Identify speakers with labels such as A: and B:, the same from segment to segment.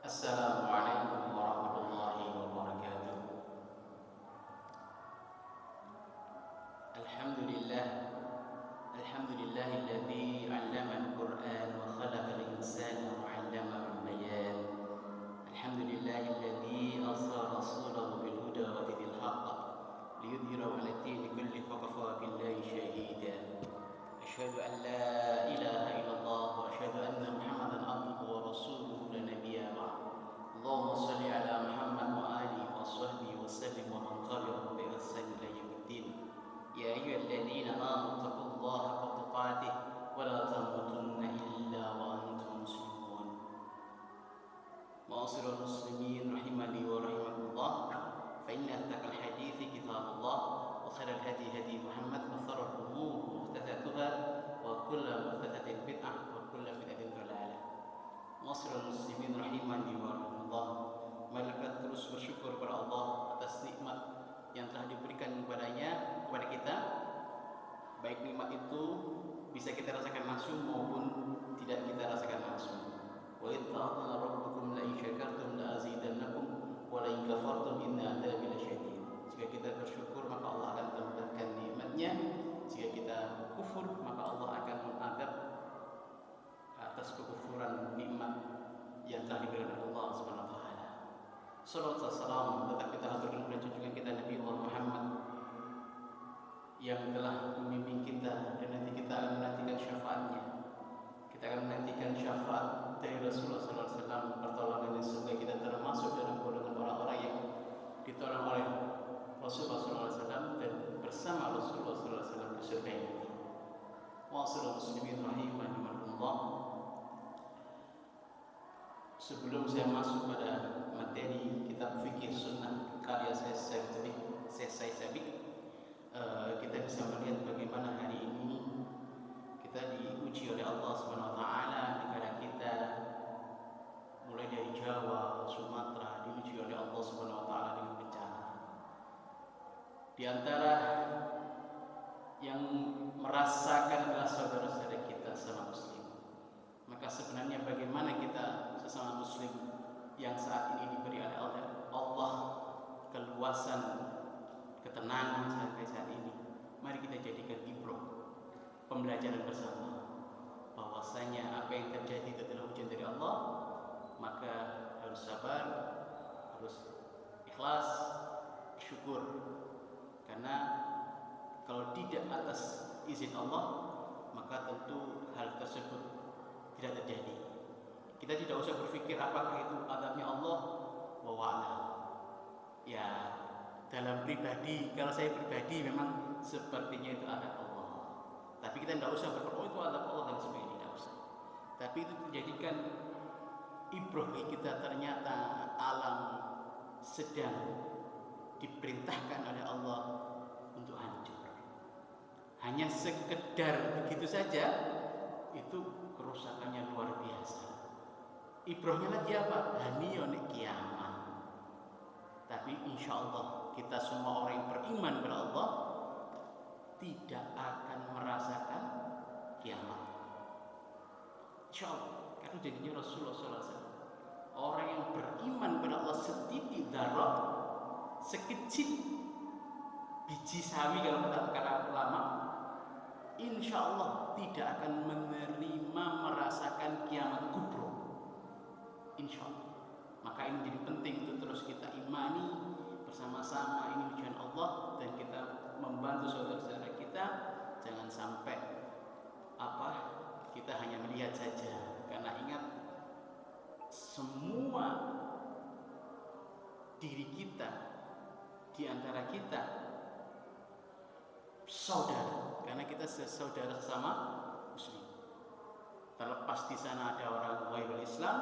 A: Assalamualaikum warahmatullahi wabarakatuh. Alhamdulillah, alhamdulillahilladzi 'allama al-Qur'an wa khalaqa al-insana wa 'allamahu al-bayan. Alhamdulillahilladzi arsala rasulahu bil huda wa dinil haqq liyudhhirahu 'ala ad-dini kullihi wa kafaa billahi shahida. Asyhadu an la ilaha illallah wa asyhadu anna Muhammadan 'abduhu wa rasuluhu la nabiyya ba'd. Allahumma shalli 'ala Muhammad wa alihi wa sahbihi wa sallim wa man tabi'ahum bi ihsan ila yaumiddin. Ya ayyuhalladzina amanu taqullaha haqqa tuqatih wa la tamutunna illa wa antum muslimun. Ma'asyiral muslimin rahimani wa rahimakumullah. Fa inna asdaqal hadithi kitabullah wa khairal hadi hadi Muhammad wa sharral umur muhdatsatuha wa kullu muhdatsatin bid'ah wa kullu bid'atin dhalalah. Ma'asyiral muslimin rahimani wa rahimakumullah. Mari kita terus bersyukur kepada Allah atas nikmat yang telah diberikan kepada kita, baik nikmat itu bisa kita rasakan langsung maupun tidak kita rasakan langsung. Wa idh ta'ala rabbukum la in syakartum la azidannakum wa la in kafartum inna adzabi lasyadid. Jika kita bersyukur maka Allah akan tambahkan nikmatnya, jika kita kufur maka Allah akan mengadab atas kekufuran nikmat yang telah diberikan Allah Subhanahu wa taala. Salawat dan salam tetap kita haturkan kepada junjungan kita Nabi Allah Muhammad yang telah membimbing kita, dan nanti kita akan menantikan syafaatnya. Kita akan menantikan syafaat dari Rasulullah SAW, pertolongan yang semoga kita termasuk dalam golongan orang-orang yang ditolong oleh Rasulullah SAW dan bersama Rasulullah SAW di surga ini. Wa'asyiral muslimin rahimahumullah. Sebelum saya masuk pada materi kitab fikih sunnah karya Syekh Sabiq, kita bisa melihat bagaimana hari ini kita diuji oleh Allah Subhanahu wa taala. Negara kita mulai dari Jawa, Sumatera diuji oleh Allah Subhanahu wa taala dengan bencana. Di antara yang merasakan adalah saudara-saudara kita sesama muslim. Maka sebenarnya bagaimana kita sesama muslim yang saat ini diberi oleh Allah keluasan, ketenangan sampai saat ini, mari kita jadikan ibrah, pembelajaran bersama, bahwasanya apa yang terjadi itu adalah ujian dari Allah. Maka harus sabar, harus ikhlas, syukur, karena kalau tidak atas izin Allah maka tentu hal tersebut tidak terjadi. Kita tidak usah berpikir apakah itu adabnya Allah, wa'ala. Ya, dalam pribadi, kalau saya pribadi memang sepertinya itu adab Allah. Tapi kita tidak usah berpikir, oh itu adab Allah dan sebagainya, tidak usah. Tapi itu dijadikan ibrah bagi kita, ternyata alam sedang diperintahkan oleh Allah untuk hancur. Hanya sekedar begitu saja, itu kerusakannya luar biasa. Ibrahnya lagi apa? Haniyon kiamat. Tapi insya Allah kita semua orang yang beriman kepada Allah tidak akan merasakan kiamat. Insya Allah. Karena jadinya Rasulullah SAW, orang yang beriman kepada Allah setitik darah, sekecil biji sawi kalau kata ulama, insya Allah tidak akan menerima merasakan kiamat kubro. Insya Allah. Maka ini jadi penting untuk terus kita imani bersama-sama, ini ujian Allah, dan kita membantu saudara-saudara kita. Jangan sampai kita hanya melihat saja, karena ingat semua diri kita, di antara kita saudara, karena kita saudara sesama muslim. Terlepas di sana ada orang ghairul Islam,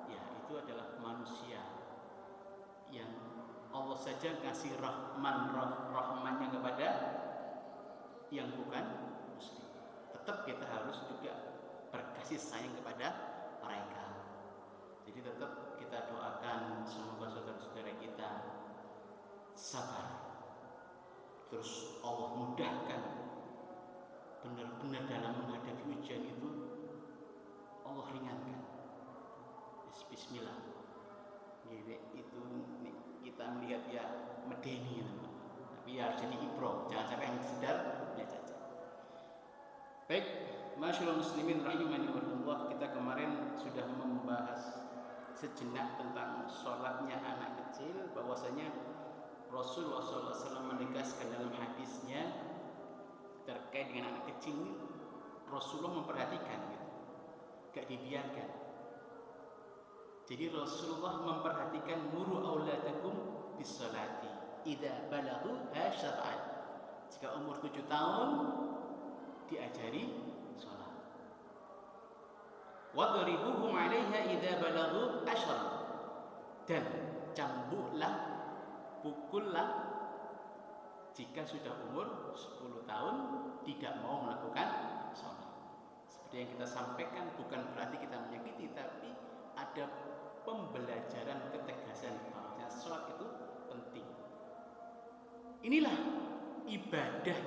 A: ya itu adalah manusia yang Allah saja kasih rahmannya kepada yang bukan muslim. Tetap kita harus juga berkasih sayang kepada mereka. Jadi tetap kita doakan semoga saudara-saudara kita sabar, terus Allah mudahkan benar-benar dalam menghadapi ujian itu, Allah ringankan. Bismillah. dilihat ya medeni gitu. Tapi ya harus jadi ibro, jangan sampai yang sekedar lihat saja. Baik, masyaallah muslimin rahimani wa kita kemarin sudah membahas sejenak tentang sholatnya anak kecil, bahwasanya Rasulullah SAW menegaskan dalam hadisnya terkait dengan anak kecil ini, Rasulullah memperhatikan gitu, gak dibiarkan. Jadi Rasulullah memperhatikan muru auladakum bisolati idza balaghu syar'an. Jika umur 7 tahun diajari sholat. Wadribuhum 'alaiha idza balaghu ashran. Dan cambuklah, pukullah jika sudah umur 10 tahun tidak mau melakukan sholat. Seperti yang kita sampaikan, bukan berarti kita menyakiti, tapi ada pembelajaran ketegasan bahwa sholat itu penting. Inilah ibadah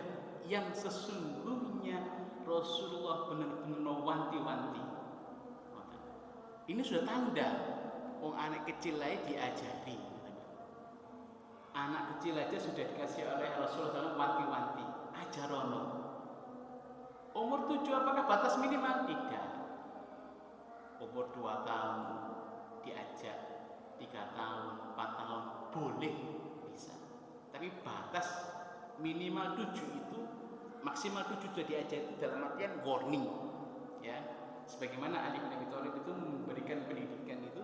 A: yang sesungguhnya Rasulullah benar-benar wanti-wanti. Ini sudah tanda anak kecil lain diajari. Anak kecil aja sudah dikasih oleh Rasulullah SAW wanti-wanti, ajarono. Umur 7 apakah batas minimal? Tidak. Umur 2 tahun diajak, 3 tahun, 4 tahun boleh, bisa. Tapi batas minimal 7 itu, maksimal 7 sudah diajak itu dalam artian warning, ya. Sebagaimana Ali bin Abi Thalib itu memberikan pendidikan itu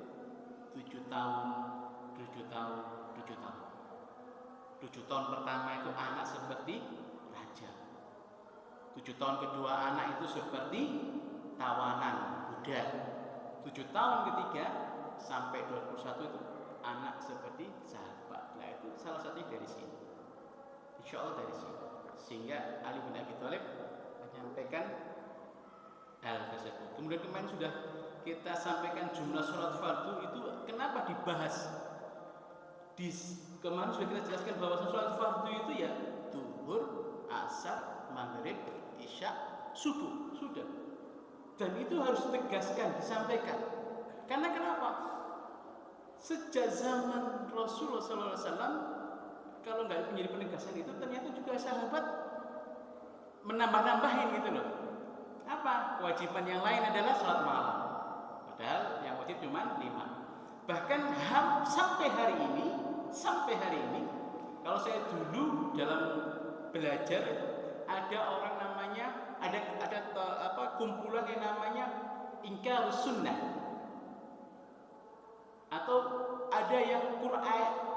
A: 7 tahun, 7 tahun, 7 tahun. 7 tahun pertama itu anak seperti raja. 7 tahun kedua anak itu seperti tawanan, budak. 7 tahun ketiga sampai 21 itu anak seperti sahabat. Nah itu salah satunya dari sini. Insya Allah dari sini. Sehingga Ali bin Abi Thalib menyampaikan hal tersebut. Kemudian kemarin sudah kita sampaikan jumlah sholat fardu itu kenapa dibahas. Kemarin sudah kita jelaskan bahwa sholat fardu itu ya zuhur, asar, maghrib, isya, subuh, sudah. Dan itu harus ditegaskan, disampaikan. Karena kenapa? Sejak zaman Rasulullah SAW, kalau nggak menjadi penegasan itu, ternyata juga sahabat menambah-nambahin gitu loh. Apa? Kewajiban yang lain adalah sholat malam. Padahal yang wajib cuma 5. Bahkan sampai hari ini, kalau saya dulu dalam belajar ada orang namanya, ada kumpulan yang namanya ingkarus sunnah, atau ada yang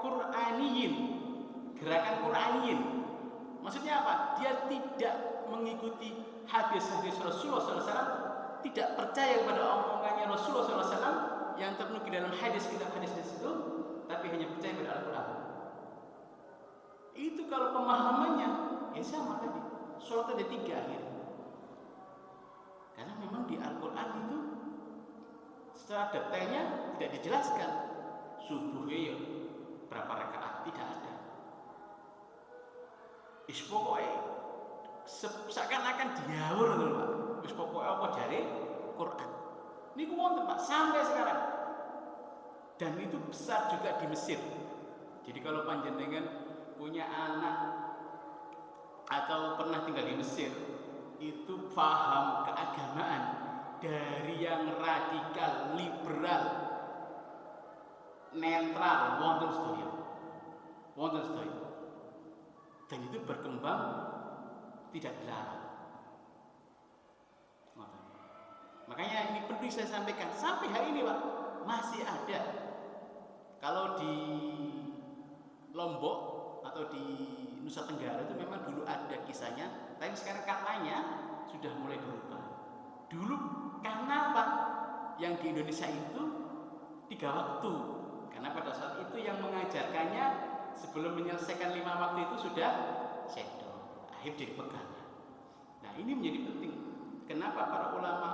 A: Qur'aniyin, gerakan Qur'aniyin. Maksudnya apa? Dia tidak mengikuti hadis-hadis Rasulullah SAW, tidak percaya kepada omongannya Rasulullah SAW yang ternukil dalam kitab hadis itu, tapi hanya percaya pada Al-Quran. Itu kalau pemahamannya ya sama tadi, sholat ada 3 akhirnya. Karena memang di Al-Quran itu secara detailnya tidak dijelaskan subuhnya berapa rakaat, tidak ada. Pokoknya seakan-akan diawur loh Pak. Pokoknya apa jare Quran. Ini wonten Pak sampai sekarang. Dan itu besar juga di Mesir. Jadi kalau panjenengan punya anak atau pernah tinggal di Mesir, itu paham keagamaan dari yang radikal, liberal, netral, wonten sedaya. Dan itu berkembang tidak dilarang. Makanya ini perlu saya sampaikan, sampai hari ini Pak masih ada. Kalau di Lombok atau di Nusa Tenggara itu memang dulu ada kisahnya, tapi sekarang katanya sudah mulai berubah. Dulu karena apa? Yang di Indonesia itu 3 waktu. Karena pada saat itu yang mengajarkannya sebelum menyelesaikan 5 waktu itu sudah sendok, akhir jadi pegangan. Nah ini menjadi penting. Kenapa para ulama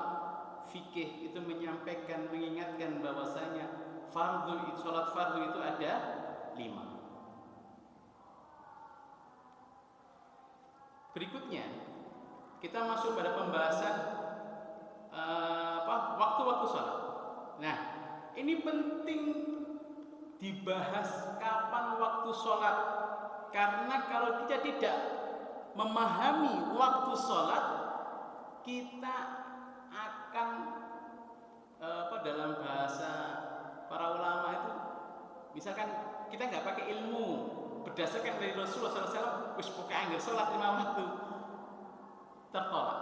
A: fikih itu menyampaikan, mengingatkan bahwasanya sholat fardu itu ada 5. Berikutnya kita masuk pada pembahasan waktu-waktu sholat. Nah ini penting dibahas kapan waktu sholat. Karena kalau kita tidak memahami waktu sholat, kita akan dalam bahasa para ulama itu, misalkan kita nggak pakai ilmu berdasarkan dari Rasulullah SAW, wis pokoke anggar sholat 5 waktu, tertolak,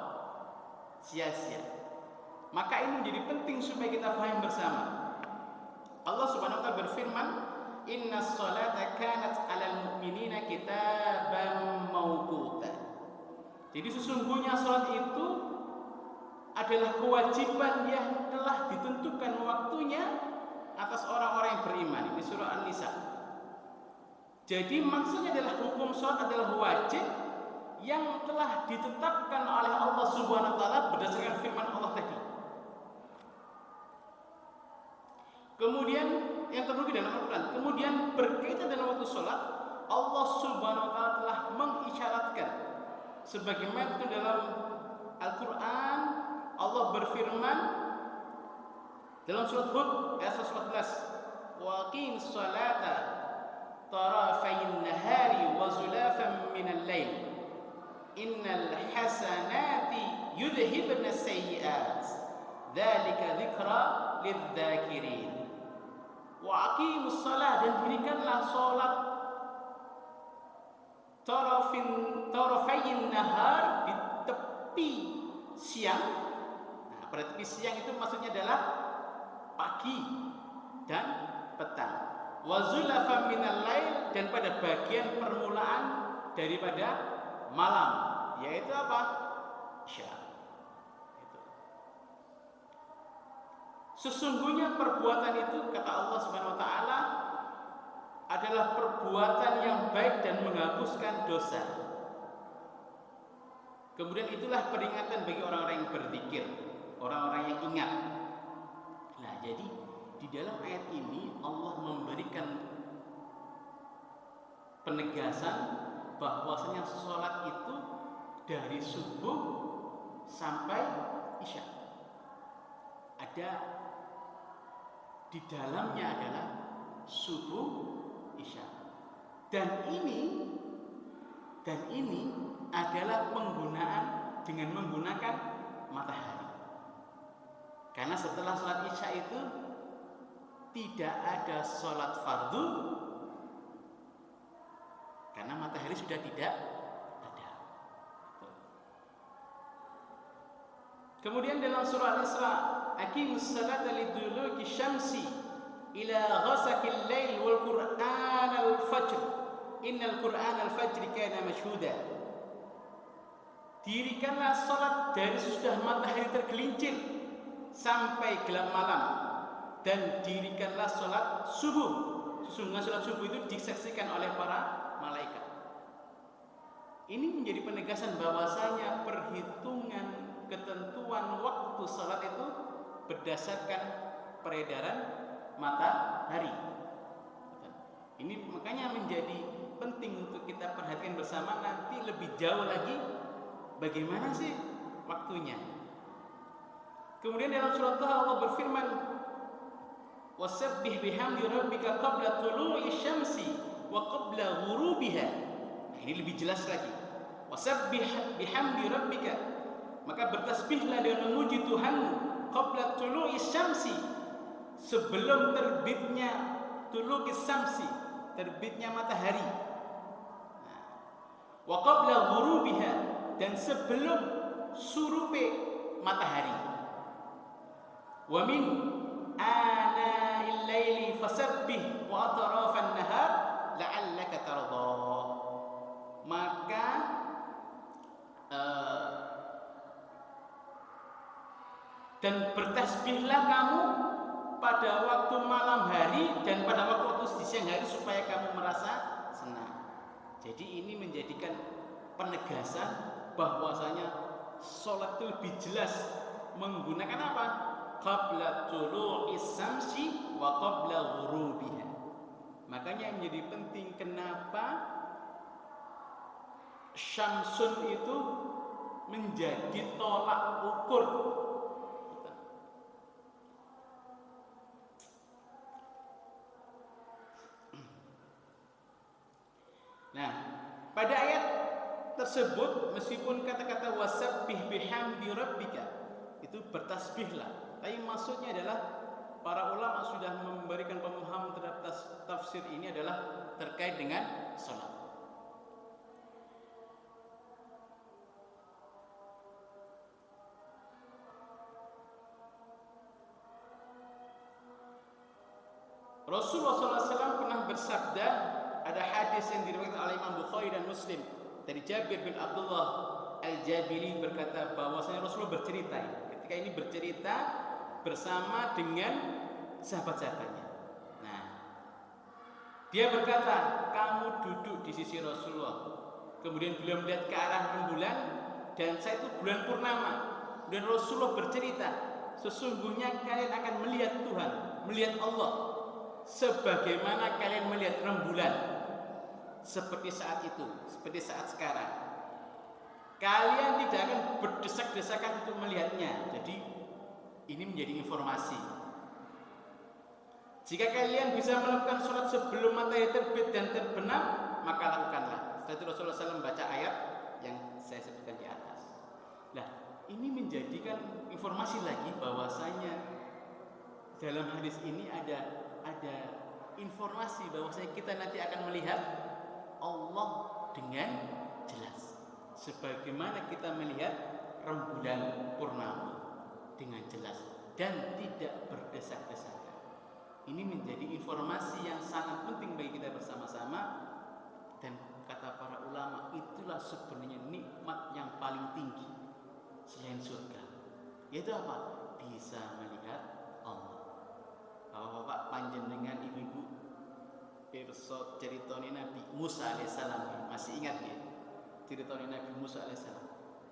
A: sia-sia. Maka ini menjadi penting supaya kita paham bersama. Allah Subhanahu wa taala berfirman, "Innas sholata kanat 'alal mu'minina kitaban mawquta." Jadi sesungguhnya salat itu adalah kewajiban yang telah ditentukan waktunya atas orang-orang yang beriman. Ini surah An-Nisa. Jadi maksudnya adalah hukum salat adalah wajib yang telah ditetapkan oleh Allah Subhanahu wa taala berdasarkan firman Allah tadi. Kemudian yang terjadi dalam Al-Quran, kemudian berkaitan dengan waktu sholat, Allah Subhanahu wa taala telah mengisyaratkan sebagaimana itu dalam Al-Quran. Allah berfirman dalam surat Hud ayat 114, wa aqimis sholata tarafayn nahari wa zulafan minal lail innal hasanati yudhibna sayyi'at dzalika dzikra lidzakirin. Wa aqimus shalah, dan dirikanlah salat tarafayn nahar, di tepi siang. Nah, pada tepi siang itu maksudnya adalah pagi dan petang. Wa zulafan minal lail, dan pada bagian permulaan daripada malam, yaitu apa? Isya. Sesungguhnya perbuatan itu, kata Allah Subhanahu wa taala, adalah perbuatan yang baik dan menghapuskan dosa. Kemudian itulah peringatan bagi orang-orang yang berzikir, orang-orang yang ingat. Nah, jadi di dalam ayat ini Allah memberikan penegasan bahwasanya sholat itu dari subuh sampai isya. Ada di dalamnya adalah subuh isya. Dan ini adalah penggunaan dengan menggunakan matahari. Karena setelah sholat isya itu tidak ada sholat fardu, karena matahari sudah tidak ada. Kemudian dalam surah Al-Isra, aqimus salata liduluki syamsi ila ghasaqil lail wal qur'anal fajr innal qur'anal fajri kana mashhuda. Dirikanlah salat dari sesudah matahari tergelincir sampai gelap malam, dan dirikanlah salat subuh. Sesungguhnya salat subuh itu disaksikan oleh para malaikat. Ini menjadi penegasan bahwasanya perhitungan ketentuan waktu salat itu berdasarkan peredaran matahari. Ini makanya menjadi penting untuk kita perhatikan bersama. Nanti lebih jauh lagi bagaimana sih waktunya. Kemudian dalam surat Taha Allah berfirman, wasabbih bihamdi rabbika qabla tulu'i syamsi wa qabla ghurubiha. Nah, ini lebih jelas lagi. Wasabbih bihamdi rabbika, maka bertasbihlah dengan memuji Tuhanmu, qabla tulu'i syamsi, sebelum terbitnya tulu'i syamsi, terbitnya matahari. Nah, wa qabla ghurubiha, dan sebelum surupe matahari. Wa min ana'il laili fasabbih wa atrafan nahar la'allaka tardha. Maka dan bertasbihlah kamu pada waktu malam hari dan pada waktu di siang hari supaya kamu merasa senang. Jadi ini menjadikan penegasan bahwasanya sholat itu lebih jelas menggunakan apa? Qabla tulu'is syamsi wa qabla ghurubiha. Makanya menjadi penting kenapa syamsun itu menjadi tolak ukur. tersebut meskipun kata-kata wasabbih bihamdi rabbika itu bertasbihlah, tapi maksudnya adalah para ulama sudah memberikan pemahaman terhadap tafsir ini adalah terkait dengan salat. Rasulullah SAW pernah bersabda, ada hadis yang diriwayatkan oleh Imam Bukhari dan Muslim dari Jabir bin Abdullah Al-Jabiri berkata bahwasanya Rasulullah bercerita, ketika ini bercerita bersama dengan sahabat-sahabatnya. Nah, dia berkata, kamu duduk di sisi Rasulullah. Kemudian beliau melihat ke arah rembulan dan saya itu bulan purnama. Dan Rasulullah bercerita, sesungguhnya kalian akan melihat Tuhan, melihat Allah sebagaimana kalian melihat rembulan, seperti saat itu, seperti saat sekarang. Kalian tidak akan berdesak-desakan untuk melihatnya. Jadi ini menjadi informasi. Jika kalian bisa melakukan sholat sebelum matahari terbit dan terbenam, maka lakukanlah. Setelah itu Rasulullah SAW membaca ayat yang saya sebutkan di atas. Nah, ini menjadikan informasi lagi bahwasanya dalam hadis ini ada informasi bahwasanya kita nanti akan melihat Allah dengan jelas, sebagaimana kita melihat rembulan purnama dengan jelas dan tidak berdesak-desakan. Ini menjadi informasi yang sangat penting bagi kita bersama-sama, dan kata para ulama itulah sebenarnya nikmat yang paling tinggi selain surga, yaitu apa? Bisa melihat Allah. Bapak-bapak panjenengan, ibu-ibu, pirsa ceritane Nabi Musa alaihissalam, masih ingat ya? Ceritane Nabi Musa alaihissalam,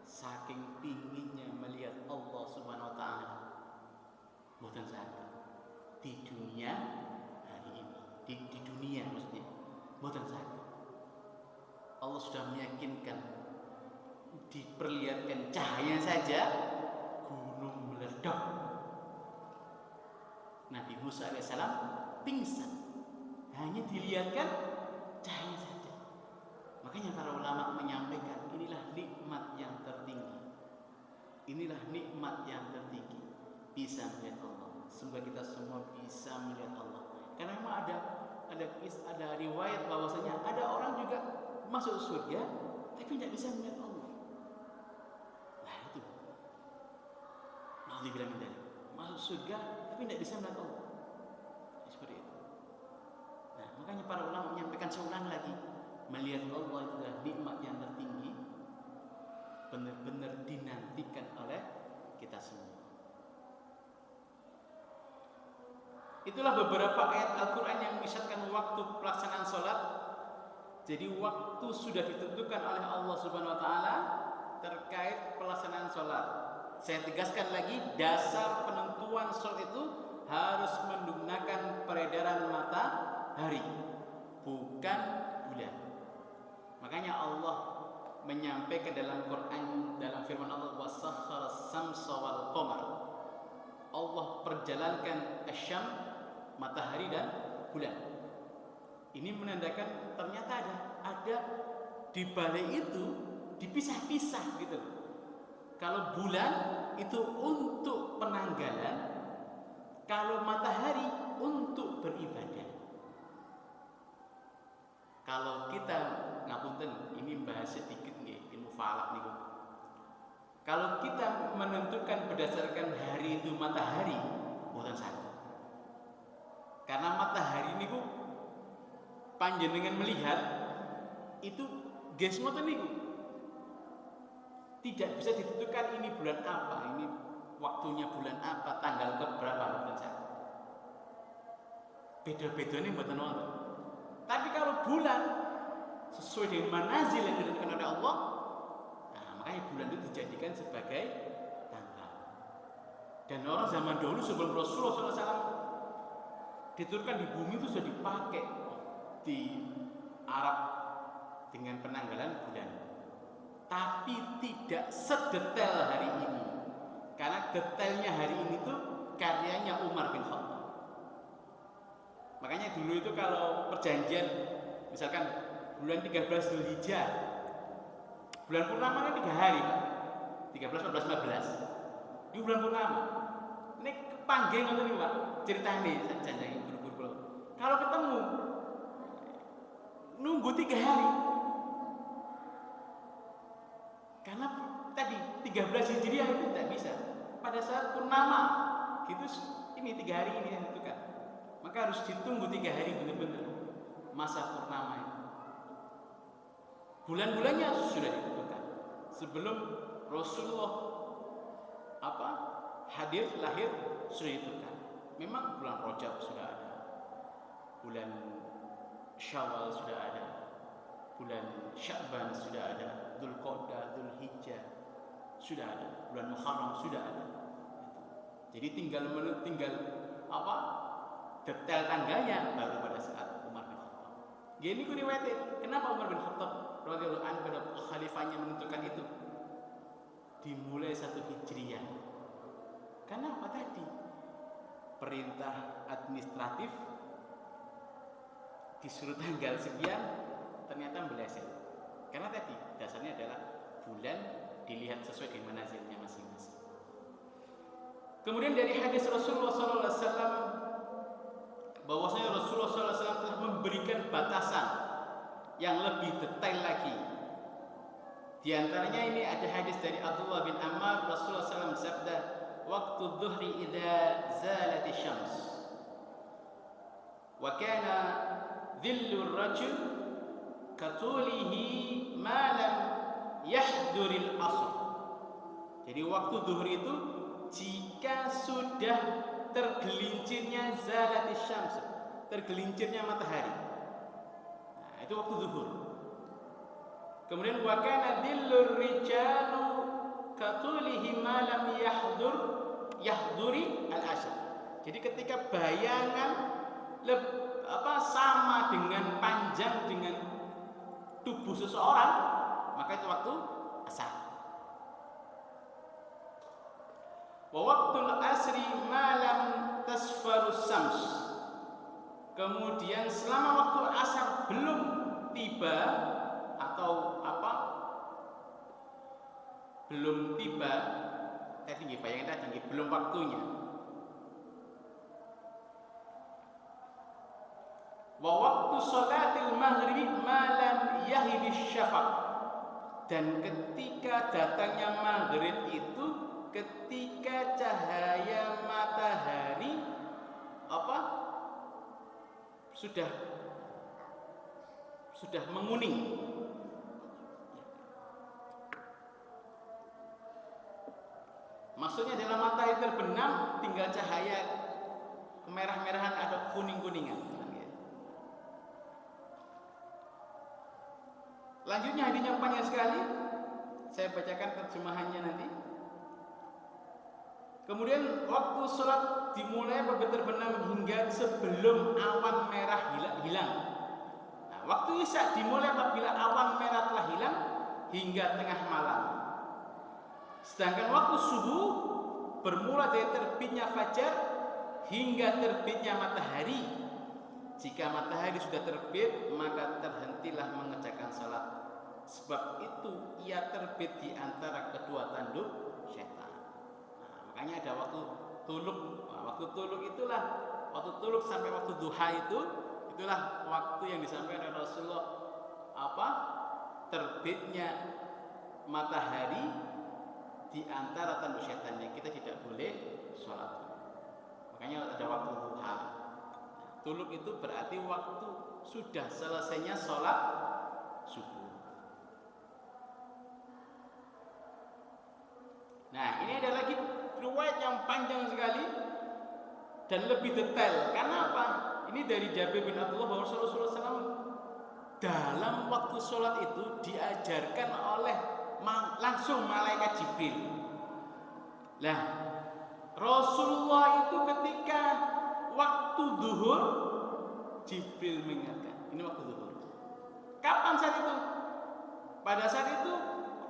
A: saking pinginnya melihat Allah Subhanahu wa taala, mboten saged di dunia hari ini, di dunia maksudnya mboten saged. Allah sudah meyakinkan, diperlihatkan cahaya saja gunung meledak. Nabi Musa alaihissalam pingsan, hanya dilihatkan cahaya saja. Makanya para ulama menyampaikan, inilah nikmat yang tertinggi. Inilah nikmat yang tertinggi, bisa melihat Allah. Semoga kita semua bisa melihat Allah. Karena memang ada riwayat bahwasanya ada orang juga masuk surga tapi tidak bisa melihat Allah. Nah itu, nauzubillah min dzalik, masuk surga tapi tidak bisa melihat Allah. Seperti itu. Nah, makanya para ulama menyampaikan seulang lagi, melihat Allah itu adalah nikmat yang tertinggi, benar-benar dinantikan oleh kita semua. Itulah beberapa ayat Al-Quran yang mengisyaratkan waktu pelaksanaan sholat. Jadi waktu sudah ditentukan oleh Allah Subhanahu Wa Taala terkait pelaksanaan sholat. Saya tegaskan lagi, dasar penentuan sholat itu harus menggunakan peredaran matahari, bukan bulan. Makanya Allah menyampaikan dalam Quran, dalam firman Allah, wasakhkhara as-samsa wal qamar. Allah perjalankan asyam, matahari dan bulan. Ini menandakan ternyata ada di balik itu dipisah-pisah gitu. Kalau bulan itu untuk penanggalan, kalau matahari untuk beribadah. Kalau kita ngapunten, ini bahas sedikit nggih, ilmu falak niku. Kalau kita menentukan berdasarkan hari itu matahari, bukan satu. Karena matahari niku panjenengan melihat itu ges ngoten niku. Tidak bisa ditentukan ini bulan apa, ini waktunya bulan apa, tanggal keberapa, bukan satu. Beda-bedanya mboten wonten. Tapi kalau bulan sesuai dengan manazil yang ditentukan oleh Allah, nah makanya bulan itu dijadikan sebagai tanggal. Dan orang zaman dahulu sebelum Rasulullah SAW diturunkan di bumi itu sudah dipakai di Arab dengan penanggalan bulan. Tapi tidak sedetail hari ini. Karena detailnya hari ini tuh karyanya Umar bin Khattab. Makanya dulu itu kalau perjanjian, misalkan bulan 13 Dzulhijjah, Bulan purnama kan 3 hari, Pak. 13, 14, 15. Ini bulan purnama. Ini kepanggih ngoten niku, Pak. Ceritane janjane guru-guru kula. Kalau ketemu nunggu 3 hari. Karena tadi 13 Hijriah itu tidak bisa. Pada saat purnama gitu ini 3 hari ini yang ditentukan. Maka harus ditunggu 3 hari benar-benar masa purnama itu. Bulan-bulannya sudah ditentukan. Sebelum Rasulullah hadir lahir sudah ditentukan. Memang bulan Rajab sudah ada. Bulan Syawal sudah ada. Bulan Sya'ban sudah ada. Dzulqa'dah, Dzulhijjah sudah ada. Bulan Muharram sudah ada. Jadi tinggal detail tanggalnya baru pada saat Umar bin Khattab. Gini ku riwayatnya, kenapa Umar bin Khattab radhiyallahu anhu pada khalifahnya menentukan itu? Dimulai 1 Hijriah. Karena apa tadi? Perintah administratif disuruh tanggal sekian ternyata meleset. Karena tadi dasarnya adalah bulan dilihat sesuai dengan manazilnya masing-masing. Kemudian dari hadis Rasulullah SAW bahwasanya Rasulullah SAW telah memberikan batasan yang lebih detail lagi. Di antaranya ini ada hadis dari Abdullah bin Ammar. Rasulullah SAW bersabda, "Waktu dhuhri idza zalati syams, wa kana dhillu rajul katulihi ma lam yahduril asr." Jadi waktu zuhur itu jika sudah tergelincirnya zalati syams, tergelincirnya matahari. Nah, itu waktu zuhur. Kemudian wa kana dhillur rijalu katulihi ma lam yahduri al-asr. Jadi ketika bayangan sama dengan panjang dengan tubuh seseorang, maka itu waktu asar. Wa waqtul asri ma lam tasfarus syams. Kemudian selama waktu asar belum tiba atau belum tiba, tadi bayangin tadi belum waktunya. Wa waqtu sholatil maghrib ma lam yahidish syafaq. Dan ketika datangnya maghrib itu ketika cahaya matahari sudah menguning. Maksudnya dalam matahari terbenam tinggal cahaya kemerah-merahan atau kuning-kuningan. Lanjutnya hadisnya panjang sekali. Saya bacakan terjemahannya nanti. Kemudian waktu sholat dimulai apabila terbenam hingga sebelum awan merah hilang. Nah, waktu isya dimulai apabila awan merah telah hilang hingga tengah malam. Sedangkan waktu subuh bermula dari terbitnya fajar hingga terbitnya matahari. Jika matahari sudah terbit, maka terhentilah mengerjakan salat. Sebab itu ia terbit di antara kedua tanduk syaitan. Nah, makanya ada waktu tuluk. Nah, waktu tuluk itulah, waktu tuluk sampai waktu duha itulah waktu yang disampaikan oleh Rasulullah. Terbitnya matahari di antara tanduk syaitan yang kita tidak boleh sholat. Makanya ada waktu duha. Tuluk itu berarti waktu sudah selesainya sholat subuh. Nah, ini ada lagi riwayat yang panjang sekali dan lebih detail. Karena apa? Ini dari Jabir bin Abdullah bahwa Rasulullah SAW dalam waktu sholat itu diajarkan oleh langsung malaikat Jibril. Nah, Rasulullah itu ketika waktu zuhur Jibril mengingatkan, ini waktu zuhur. Kapan saat itu? Pada saat itu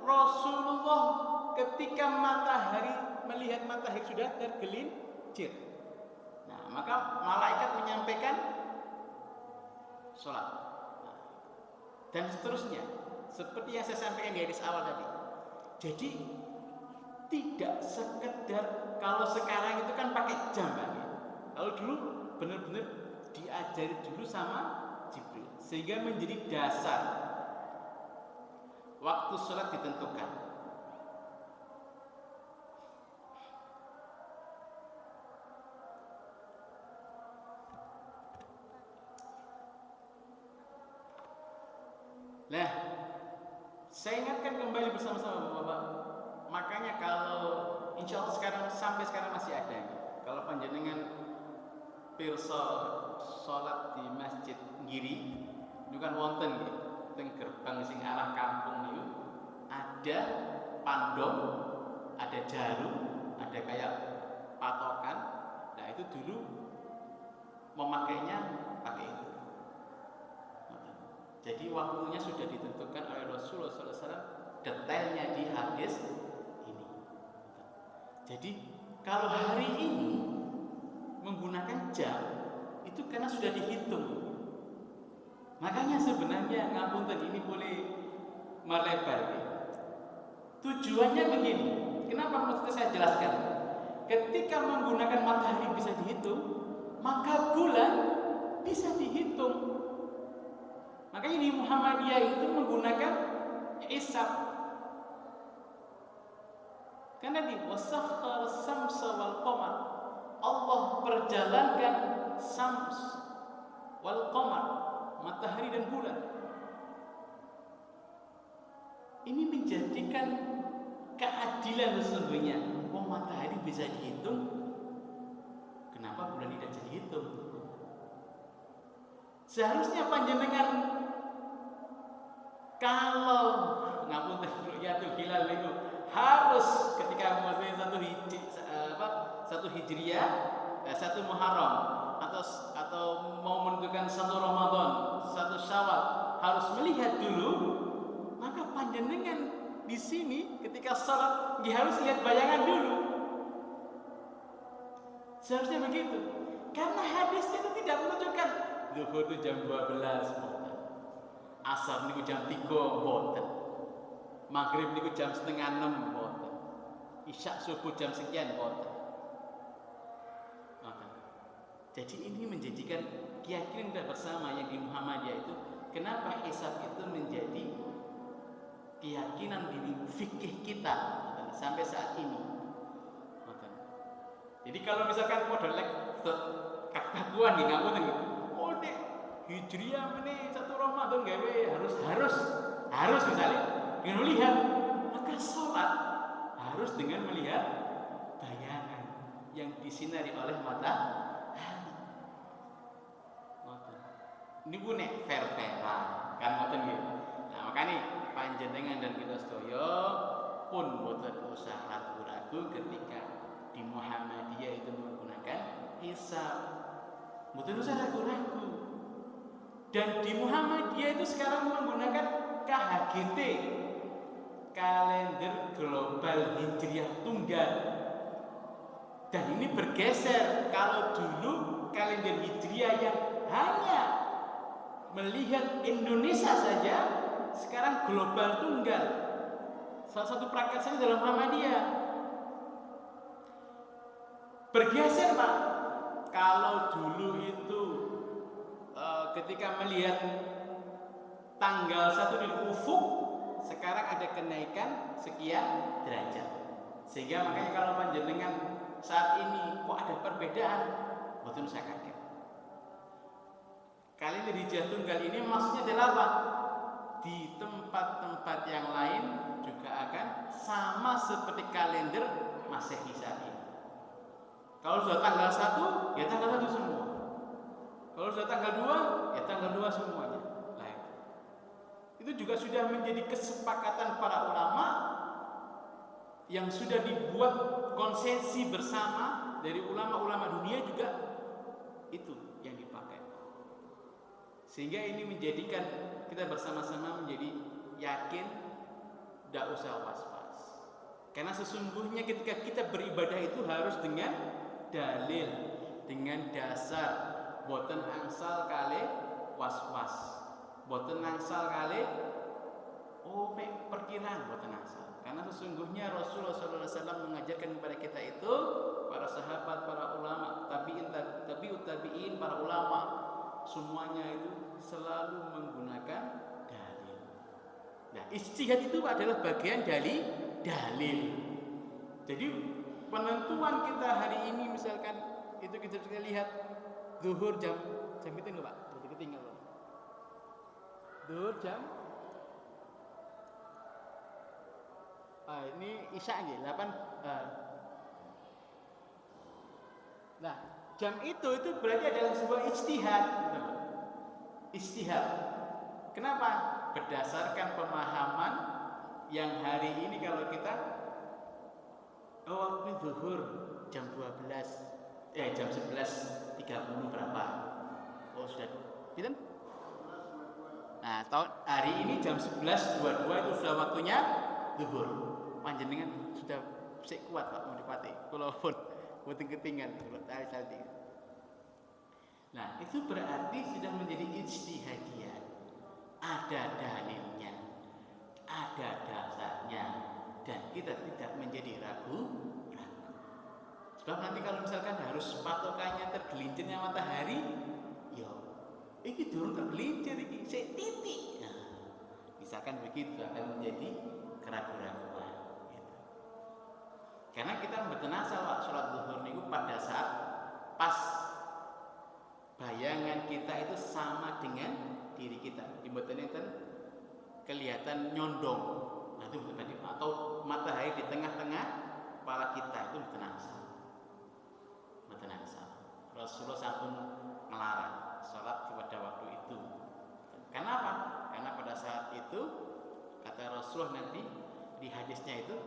A: Rasulullah ketika melihat matahari sudah tergelincir. Nah, maka malaikat menyampaikan sholat. Nah, dan seterusnya. Seperti yang saya sampaikan di hadis awal tadi. Jadi tidak sekedar kalau sekarang itu kan pakai jam Pak. Kalau dulu benar-benar diajari dulu sama Jibril sehingga menjadi dasar waktu sholat ditentukan. Nah, saya ingatkan kembali bersama-sama Bapak. Makanya kalau insya Allah sampai sekarang masih ada. Kalau panjenengan pirsa sholat di masjid Giri, itu kan wonten gitu. Teng gerbang sing arah kampung itu ada pandom, ada jarum, ada kayak patokan. Nah itu dulu memakainya pakai itu. Jadi waktunya sudah ditentukan oleh Rasulullah SAW, detailnya di hadis ini. Jadi kalau hari ini menggunakan jam itu karena sudah dihitung. Makanya sebenarnya ngapunten ini boleh melebar. Tujuannya begini. Kenapa maksudnya saya jelaskan? Ketika menggunakan matahari bisa dihitung, maka bulan bisa dihitung. Makanya di Muhammadiyah itu menggunakan hisab. Karena di wasakhkhar samsa wal qamar, Allah perjalankan sams wal qamar, matahari dan bulan. Ini menjadikan keadilan sesungguhnya. Oh, matahari bisa dihitung, kenapa bulan tidak bisa dihitung? Seharusnya panjenengan kalau ngapunten ru'yatul hilal itu harus ketika maksudnya satu hijriah, satu Muharram atau mau menentukan satu Ramadan, satu Syawal harus melihat dulu. Maka panjenengan di sini ketika salat harus lihat bayangan dulu. Seharusnya begitu. Karena hadisnya itu tidak menunjukkan zuhur itu jam 12, asar niku jam 3, mboten. Maghrib niku jam setengah 6, mboten. Isya subuh jam sekian, mboten. Jadi ini menjadikan keyakinan kita bersama yang di Muhammadiyah itu, kenapa hisab itu menjadi keyakinan di fikih kita sampai saat ini. Jadi kalau misalkan podolek kakuan di ngapunten gitu. Oh, nek hijriah meneh satu Ramadan gawe harus misalnya dengan melihat, maka sholat harus dengan melihat bayangan yang disinari oleh matahari. Ini pun nek fair-fairan kan ngoten nggih. Nah, makanya panjenengan dan kita sedaya pun boten usah ragu-ragu ketika di Muhammadiyah itu menggunakan hisab. Boten usah ragu-ragu. Dan di Muhammadiyah itu sekarang menggunakan KHGT, kalender global hijriah tunggal. Dan ini bergeser. Kalau dulu kalender hijriah yang hanya melihat Indonesia saja, sekarang global tunggal. Salah satu prakteknya dalam Muhammadiyah. Bergeser Pak. Kalau dulu itu ketika melihat tanggal 1 di ufuk, sekarang ada kenaikan sekian derajat. Sehingga makanya kalau panjenengan saat ini kok ada perbedaan, betul saya kaget. Kalender hijriah tunggal ini maksudnya adalah apa? Di tempat-tempat yang lain juga akan sama seperti kalender Masehi saat ini. Kalau sudah tanggal 1, ya tanggal 1 semua. Kalau sudah tanggal 2, ya tanggal 2 semuanya. Nah, itu juga sudah menjadi kesepakatan para ulama yang sudah dibuat konsensi bersama dari ulama-ulama dunia juga itu yang dipakai. Sehingga ini menjadikan kita bersama-sama menjadi yakin, tidak usah was-was. Karena sesungguhnya ketika kita beribadah itu harus dengan dalil, dengan dasar, boten angsal kali was-was, boten angsal kali Oh, perkiraan boten asal. Karena sesungguhnya Rasulullah SAW mengajarkan kepada kita itu, para sahabat, para ulama, tabi'in, para ulama, semuanya itu selalu menggunakan dalil. Nah, ijtihad itu adalah bagian dari dalil. Jadi penentuan kita hari ini misalkan itu kita lihat zuhur jam itu enggak Pak? Berarti ketinggal Pak. Zuhur jam ini isya nih 8 nah, jam itu berarti adalah sebuah ijtihad. Ijtihad. Kenapa? Berdasarkan pemahaman yang hari ini kalau kita waktu zuhur jam 12 jam 11.30 berapa? Oh, sudah. Gitu? Nah, hari ini jam 11.22 itu sudah waktunya zuhur. Panjenengan sudah sik kuat Pak mau dipati. Kula pun mboten ketinggal kula tadi. Nah, itu berarti sudah menjadi ijtihadiyah. Ada dalilnya, ada dasarnya, dan kita tidak menjadi ragu. Sebab nanti kalau misalkan harus patokannya tergelincirnya matahari, ya, ini durung tergelincir ini, sik titik. Nah, misalkan begitu akan menjadi keraguan-keraguan. Gitu. Karena kita mboten asal sholat zuhur niku pada saat pas bayangan kita itu sama dengan diri kita. Mboten enten kelihatan nyondong. Nah, itu berarti atau matahari di tengah-tengah kepala kita itu mboten asal. Mboten asal. Rasulullah sampun melarang sholat pada waktu itu. Kenapa? Karena pada saat itu kata Rasulullah nanti di hadisnya itu,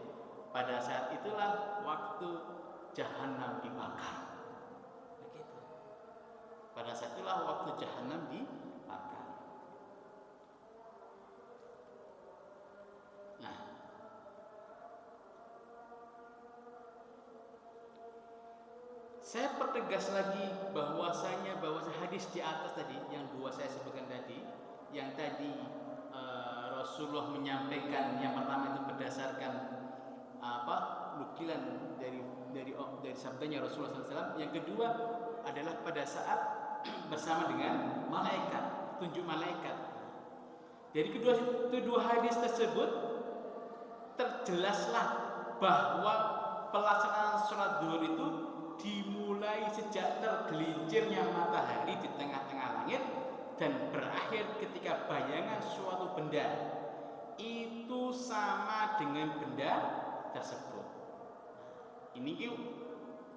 A: pada saat itulah waktu jahanam dibakar. Begitu. Pada saat itulah waktu jahanam dibakar. Nah, saya pertegas lagi bahwa hadis di atas tadi yang dua saya sebutkan tadi, yang tadi Rasulullah menyampaikan yang pertama itu berdasarkan nukilan dari sabdanya Rasulullah SAW. Yang kedua adalah pada saat bersama dengan malaikat, tunjuk malaikat. Dari kedua hadis tersebut terjelaslah bahwa pelaksanaan sholat zuhur itu dimulai sejak tergelincirnya matahari di tengah-tengah langit dan berakhir ketika bayangan suatu benda itu sama dengan benda tersebut. Ini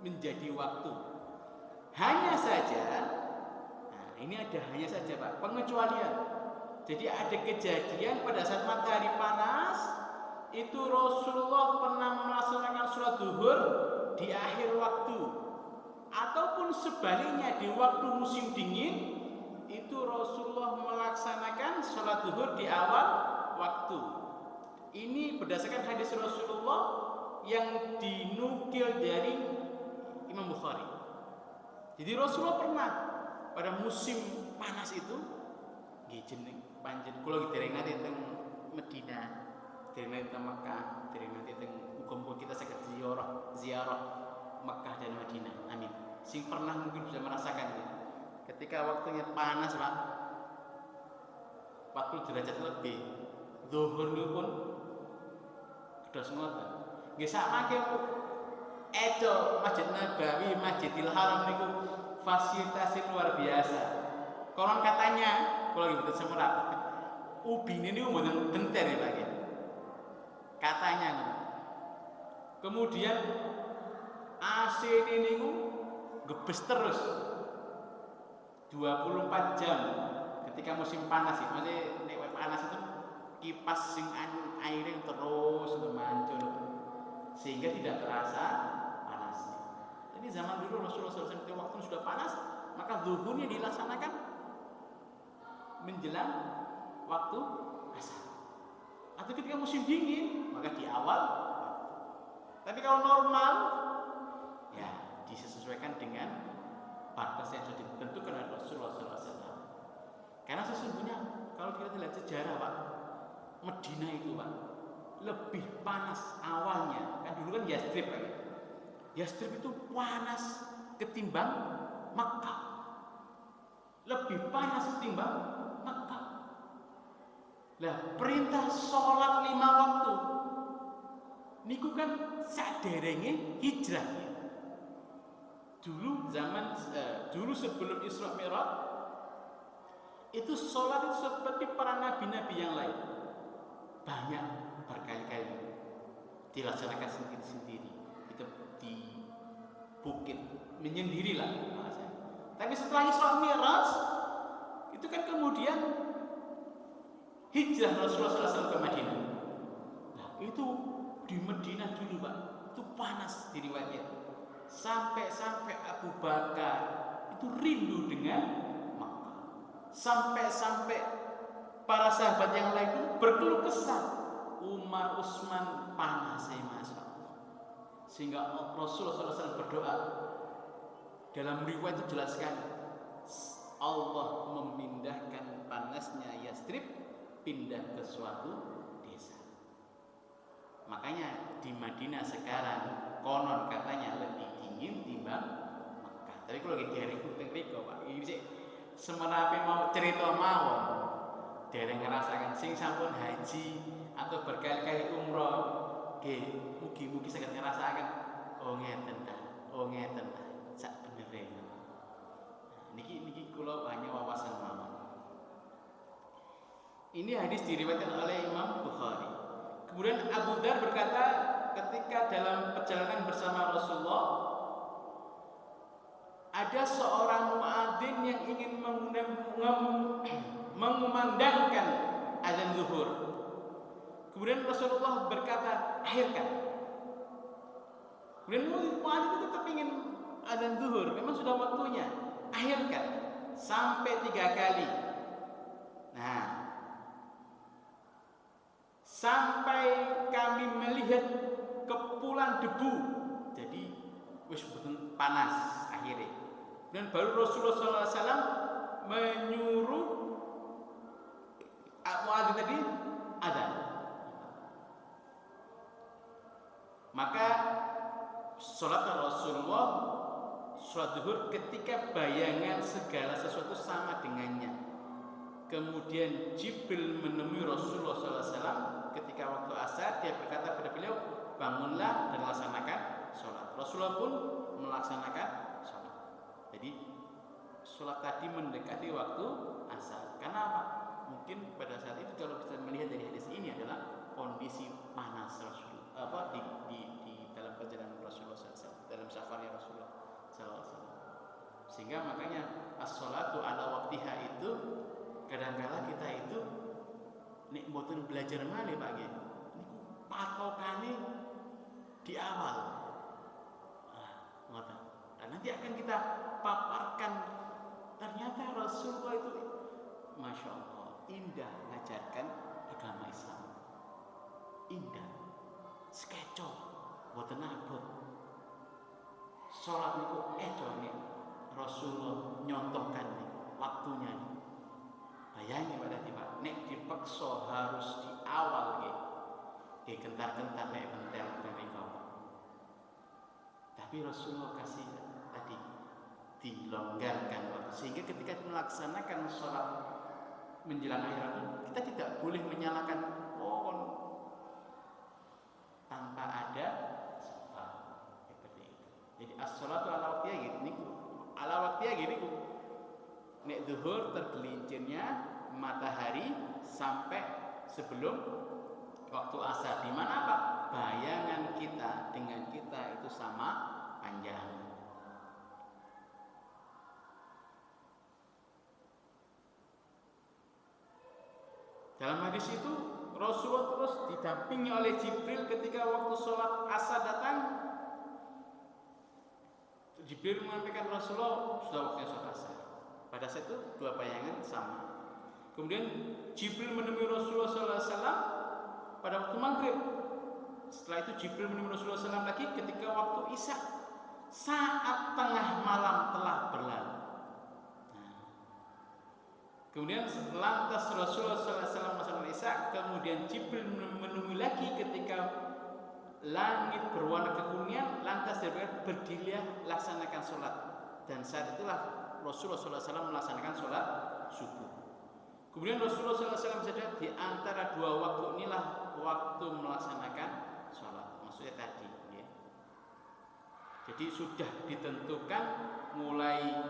A: menjadi waktu. Hanya saja, nah ini ada hanya saja Pak, pengecualian. Jadi ada kejadian pada saat matahari panas, itu Rasulullah pernah melaksanakan sholat zuhur di akhir waktu, ataupun sebaliknya di waktu musim dingin itu Rasulullah melaksanakan sholat zuhur di awal waktu. Ini berdasarkan hadis Rasulullah yang dinukil dari Imam Bukhari. Jadi Rasulullah pernah pada musim panas itu jeneng panjen kula dereng nate teng Madinah, dereng nate teng Mekah, dereng nate teng muga-muga kita saged ziarah Mekah dan Madinah. Amin. Sing pernah mungkin bisa merasakan ya. Ketika waktunya panas Pak, 40 derajat lebih, zuhur niku pun kedos ngoten. Nggih sakmangke eco Masjid Nabawi, Masjidil Haram niku fasilitasnya luar biasa. Konon katanya, kalau lagi betul semerap, ubine niku mboten genter ya Pak. Katanya. Kemudian AC ini niku gebes terus 24 jam ketika musim panas ya. Maksudnya nek panas itu kipas sing airnya terus mancur sehingga tidak terasa panasnya. Jadi zaman dulu Rasulullah SAW ketika waktu sudah panas, maka zuhurnya dilaksanakan menjelang waktu asar. Atau ketika musim dingin, maka di awal. Tapi kalau normal, ya disesuaikan dengan batas yang sudah ditentukan oleh Rasulullah SAW. Karena sesungguhnya kalau kita lihat sejarah Pak, Medina itu Pak lebih panas awalnya. Kan dulu kan Yastrib Pak. Yastrib itu panas ketimbang Makkah. Lebih panas ketimbang Makkah. Lah perintah sholat 5 waktu niku kan saderenge hijrah. Dulu sebelum Isra Mi'raj itu sholat itu seperti para nabi-nabi yang lain, banyak berkali-kali dilaksanakan sendiri-sendiri di bukit menyendirilah. Tapi setelah Isra Mi'raj itu kan kemudian hijrah Rasulullah SAW ke Madinah. Nah itu di Madinah dulu Pak, itu panas diriwayatkan. Sampai Abu Bakar itu rindu dengan Makkah. Sampai para sahabat yang lain itu berkeluh kesah. Umar, Utsman panas Mas. Sehingga Rasulullah SAW berdoa. Dalam riwayat itu jelas sekali. Allah memindahkan panasnya Yastrib pindah ke suatu desa. Makanya di Madinah sekarang konon katanya lebih dingin timbang Makkah. Tapi kalau lagi dari riko Pak, ini sih semerapi mau cerita mawon, dereng ngerasakan sing sampun haji atau berkali-kali umroh, mugi-mugi saged ngerasakan. Oh ngeten ta, sak benere. Niki kula hanya wawasan mawon. Ini hadis diriwayatkan oleh Imam Bukhari. Kemudian Abu Dzar berkata, ketika dalam perjalanan bersama Rasulullah ada seorang muadzin yang ingin mengumandangkan azan zuhur. Kemudian Rasulullah berkata, akhirkan. Kemudian muadzin itu tetap ingin azan zuhur, memang sudah waktunya, akhirkan sampai 3 kali. Nah, sampai kami melihat kepulan debu, jadi wis betul panas akhirnya. Dan baru Rasulullah SAW menyuruh muadzin tadi azan. Maka sholat Rasulullah sholat zuhur ketika bayangan segala sesuatu sama dengannya. Kemudian Jibril menemui Rasulullah SAW ketika waktu asar, dia berkata kepada beliau, bangunlah dan laksanakan sholat. Rasulullah pun melaksanakan sholat. Jadi sholat tadi mendekati waktu asar. Karena apa? Mungkin pada saat itu kalau kita melihat dari hadis ini adalah kondisi panas Rasul di dalam perjalanan Rasulullah SAW, dalam safarnya Rasulullah SAW. Sehingga makanya as-sholatu ala waktiha itu kadang-kala kita itu nek mboten belajar malih Pak nggih. Niku patokane di awal. Ngoten. Dan nanti akan kita paparkan ternyata Rasulullah itu Masya Allah indah mengajarkan agama Islam. Indah. Sekeco mboten abot. Salat niku eco nek Rasulullah nyontohkan niku waktunya niku. Bayangin pada tiba, nek dipaksa harus di awal gentar-gentar nek bentel mereka. Tapi Rasulullah kasih tadi dilonggarkan waktu, sehingga ketika melaksanakan sholat menjelang akhir waktu kita tidak boleh menyalakan tanpa ada sebab seperti itu. Jadi as-sholatu ala waqtiha gitu niku. Ala waqtiha gitu. Nek zuhur tergelincirnya matahari sampai sebelum waktu asar. Di mana apa? Bayangan kita dengan kita itu sama panjang. Dalam hadis itu Rasulullah terus didampingi oleh Jibril ketika waktu sholat asar datang. Jibril menyampaikan Rasulullah sudah waktunya sholat asar. Pada saat itu dua bayangan sama. Kemudian Jibril menemui Rasulullah SAW pada waktu maghrib. Setelah itu Jibril menemui Rasulullah SAW lagi ketika waktu isya, saat tengah malam telah berlalu. Nah, Kemudian lantas Rasulullah SAW melaksanakan Isya, kemudian Jibril menemui lagi ketika langit berwarna kekuningan, lantas dia berkata, berdirilah, laksanakan sholat. Dan saat itulah Rasulullah SAW melaksanakan sholat subuh. Kemudian Rasulullah SAW bersabda, di antara dua waktu inilah waktu melaksanakan sholat. Maksudnya tadi, ya. Jadi sudah ditentukan mulai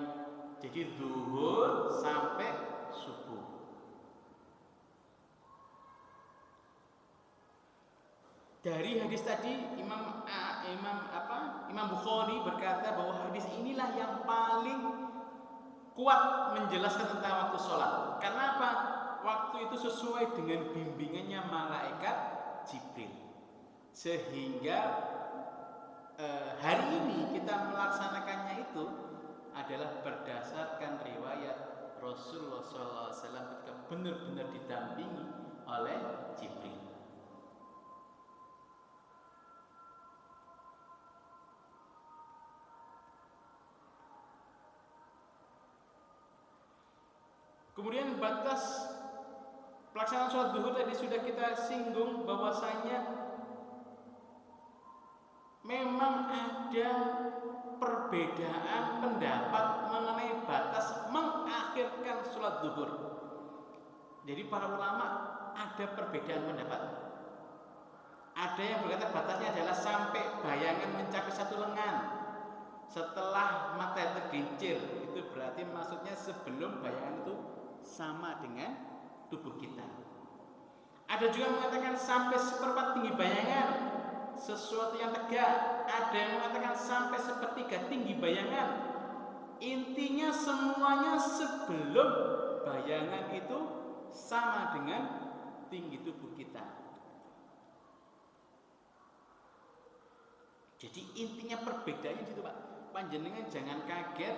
A: jadi zuhur sampai subuh. Dari hadis tadi Imam Bukhari berkata bahwa hadis inilah yang paling kuat menjelaskan tentang waktu sholat. Karena apa? Waktu itu sesuai dengan bimbingannya malaikat Jibril. Sehingga hari ini kita melaksanakannya itu adalah berdasarkan riwayat Rasulullah SAW ketika benar-benar didampingi oleh Jibril. Kemudian batas pelaksanaan sholat zuhur tadi sudah kita singgung bahwasanya memang ada perbedaan pendapat mengenai batas mengakhirkan sholat zuhur. Jadi para ulama ada perbedaan pendapat. Ada yang berkata batasnya adalah sampai bayangan mencapai satu lengan. Setelah matahari tergelincir, itu berarti maksudnya sebelum bayangan itu sama dengan tubuh kita. Ada juga mengatakan sampai seperempat tinggi bayangan, sesuatu yang tegak. Ada yang mengatakan sampai sepertiga tinggi bayangan. Intinya semuanya sebelum bayangan itu sama dengan tinggi tubuh kita. Jadi intinya perbedaannya itu Pak. Panjenengan jangan kaget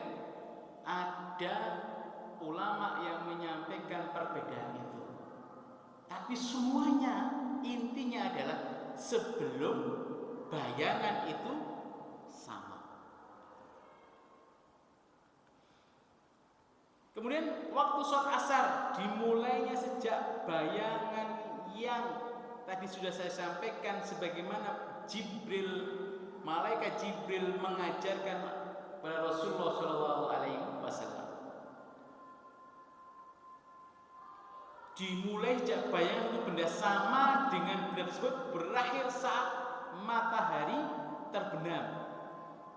A: ada ulama yang menyampaikan perbedaan itu. Tapi semuanya intinya adalah sebelum bayangan itu sama. Kemudian waktu sholat asar dimulainya sejak bayangan yang tadi sudah saya sampaikan sebagaimana malaikat Jibril mengajarkan kepada Rasulullah SAW. Dimulai sejak bayangan itu benda sama dengan benda tersebut berakhir saat matahari terbenam.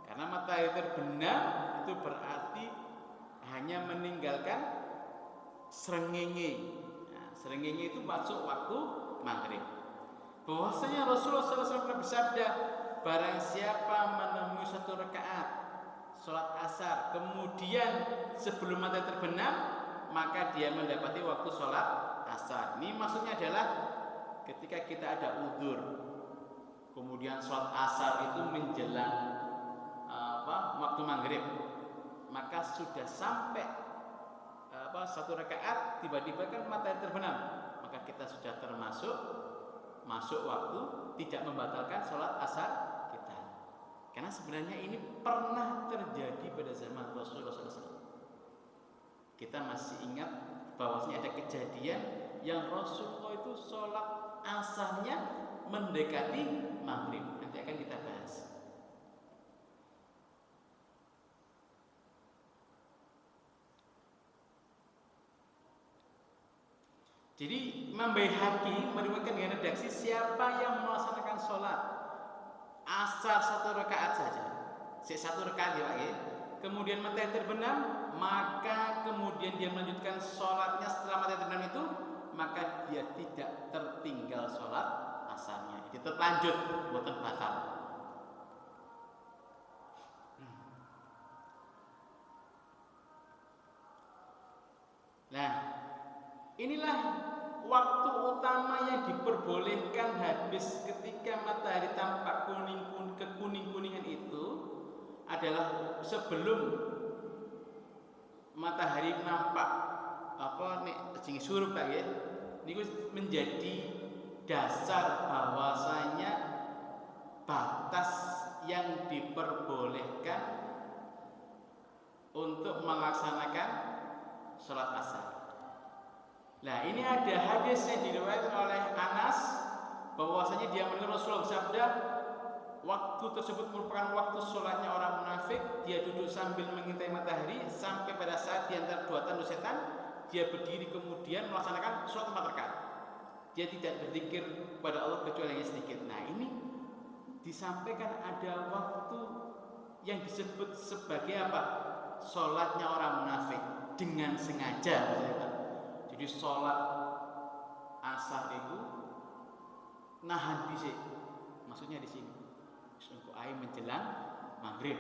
A: Karena matahari terbenam itu berarti hanya meninggalkan srengenge. Nah, srengenge itu masuk waktu maghrib. Bahwasanya Rasulullah SAW bersabda, barang siapa menemui satu rakaat sholat asar kemudian sebelum matahari terbenam, maka dia mendapati waktu sholat asar. Ini maksudnya adalah ketika kita ada udzur, kemudian sholat asar itu menjelang waktu maghrib, maka sudah sampai satu rakaat tiba-tiba kan matahari terbenam, maka kita sudah termasuk masuk waktu tidak membatalkan sholat asar kita. Karena sebenarnya ini pernah terjadi pada zaman Rasulullah SAW. Kita masih ingat bahwasanya ada kejadian yang Rasulullah itu sholat asarnya mendekati maghrib. Nanti akan kita bahas. Jadi Imam Baihaqi meriwayatkan dengan redaksi siapa yang melaksanakan sholat asar satu rakaat saja, satu rakaat ya Pak ya. Kemudian matahari terbenam, maka kemudian dia melanjutkan sholatnya setelah matahari terbenam itu, maka dia tidak tertinggal sholat asarnya. Dia tetap lanjut, bukan batal. Nah, inilah waktu utama yang diperbolehkan habis ketika matahari tampak kekuning-kuningan itu adalah sebelum matahari nampak surup ya. Ini menjadi dasar bahwasanya batas yang diperbolehkan untuk melaksanakan sholat asar. ada hadis yang diriwayatkan oleh Anas bahwasanya dia mendengar Rasulullah bersabda, waktu tersebut merupakan waktu sholatnya orang munafik. Dia duduk sambil mengintai matahari sampai pada saat di antara dua tanduk setan dia berdiri kemudian melaksanakan sholat 4 rakaat. Dia tidak berzikir kepada Allah kecuali hanya sedikit. Nah, ini disampaikan ada waktu yang disebut sebagai apa? Sholatnya orang munafik dengan sengaja. Jadi sholat asar itu nahan dhisik. Maksudnya di sini. Sungguh air menjelang maghrib.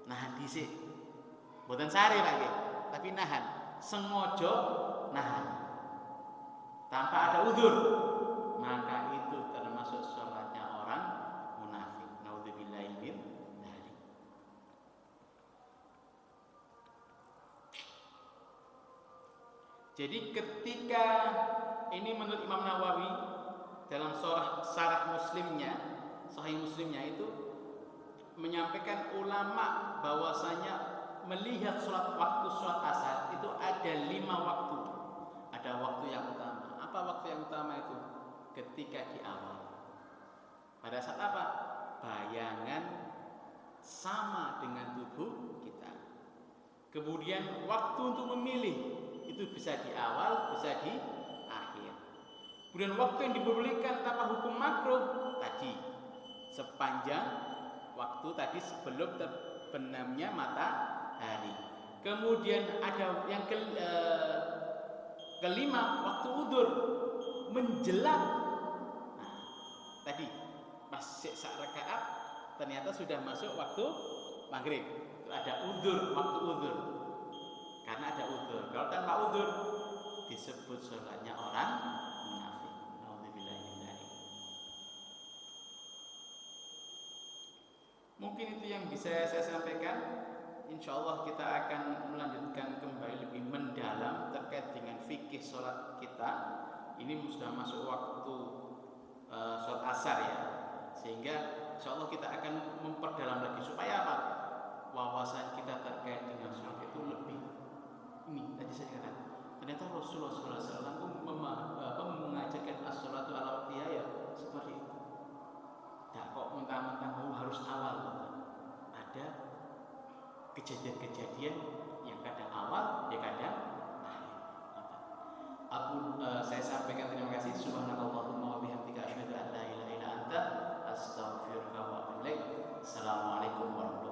A: Nahan dhisik. Mboten sare lagi, tapi nahan. Sengaja nahan. Tanpa ada udzur. Maka itu termasuk sholatnya orang munafik. Naudzubillahi min dzalik. Jadi ketika ini menurut Imam Nawawi dalam syarah Muslimnya, Sahih Muslimnya itu menyampaikan ulama bahwasanya melihat waktu sholat asar itu ada 5 waktu. Ada waktu yang utama. Apa waktu yang utama itu? Ketika di awal. Pada saat apa? Bayangan sama dengan tubuh kita. Kemudian waktu untuk memilih itu bisa di awal, bisa di akhir. Kemudian waktu yang dibolehkan tanpa hukum makruh tadi sepanjang waktu tadi sebelum terbenamnya matahari. Kemudian ada yang kelima waktu udzur menjelang. Nah, tadi pas sak rakaat ternyata sudah masuk waktu maghrib. Ada udzur, waktu udzur. Karena ada udzur. Kalau tanpa udzur disebut sholatnya orang munafik. Nauzubillahi min dzalik. Mungkin itu yang bisa saya sampaikan. Insya Allah kita akan melanjutkan kembali lebih mendalam terkait dengan fikih sholat kita. Ini sudah masuk waktu sholat asar ya, sehingga insya Allah kita akan memperdalam lagi supaya apa? Wawasan kita terkait dengan sholat itu lebih. Ini tadi saya katakan, ternyata Rasulullah SAW mengajarkan as-sholatu ala waqtiha ya seperti itu. Tidak kok mentang-mentang harus awal. Ada kejadian-kejadian yang kadang awal, ya kadang akhir. Saya sampaikan terima kasih. Subhanallahumma wa bihamdika asyhadu an la ilaha illa anta astaghfiruka wa atubu ilaik. Assalamualaikum warahmatullahi wabarakatuh.